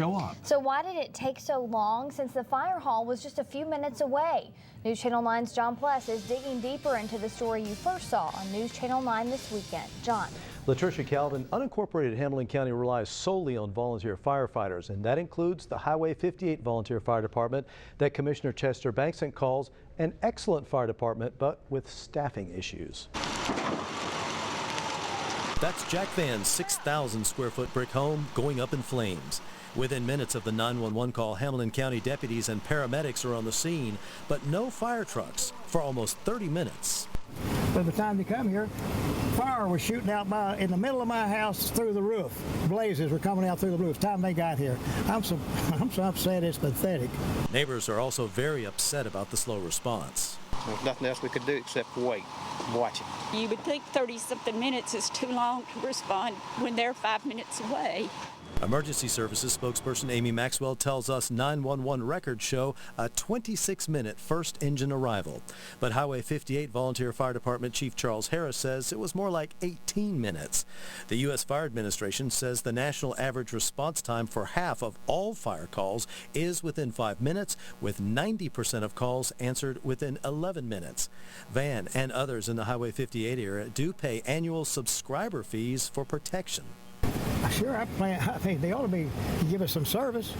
show up. So why did it take so long since the fire hall was just a few minutes away? News Channel 9's John Pless is digging deeper into the story you first saw on News Channel 9 this weekend. John. Latricia Calvin, unincorporated Hamilton County relies solely on volunteer firefighters, and that includes the Highway 58 Volunteer Fire Department that Commissioner Chester Bankson calls an excellent fire department, but with staffing issues. That's Jack Van's 6,000 square foot brick home going up in flames. Within minutes of the 911 call, Hamilton County deputies and paramedics are on the scene, but no fire trucks for almost 30 minutes. By the time they come here, fire was shooting out in the middle of my house through the roof. Blazes were coming out through the roof. The time they got here, I'm so upset it's pathetic. Neighbors are also very upset about the slow response. There's nothing else we could do except wait and watch it. You would think 30-something minutes is too long to respond when they're 5 minutes away. Emergency Services spokesperson Amy Maxwell tells us 911 records show a 26-minute first engine arrival. But Highway 58 Volunteer Fire Department Chief Charles Harris says it was more like 18 minutes. The U.S. Fire Administration says the national average response time for half of all fire calls is within 5 minutes, with 90% of calls answered within 11 minutes. Van and others in the Highway 58 area do pay annual subscriber fees for protection. Sure, I think they ought to give us some service.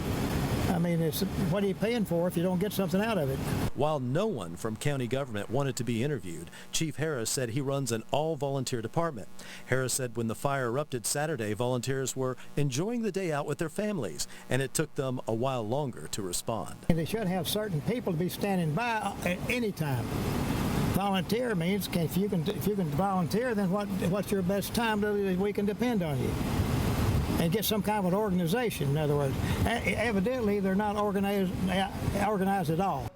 I mean, what are you paying for if you don't get something out of it? While no one from county government wanted to be interviewed, Chief Harris said he runs an all-volunteer department. Harris said when the fire erupted Saturday, volunteers were enjoying the day out with their families, and it took them a while longer to respond. And they should have certain people to be standing by at any time. Volunteer means if you can volunteer, then what's your best time that we can depend on you? And get some kind of an organization, in other words. Evidently, they're not organized at all.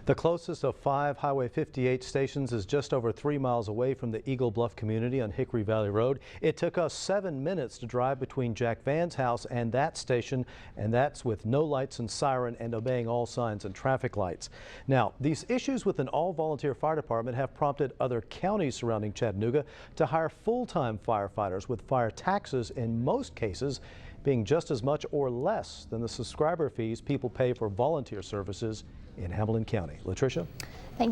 The closest of 5 Highway 58 stations is just over 3 miles away from the Eagle Bluff community on Hickory Valley Road. It took us 7 minutes to drive between Jack Van's house and that station, and that's with no lights and siren and obeying all signs and traffic lights. Now, these issues with an all-volunteer fire department have prompted other counties surrounding Chattanooga to hire full-time firefighters, with fire taxes in most cases being just as much or less than the subscriber fees people pay for volunteer services in Hamilton County. Latricia?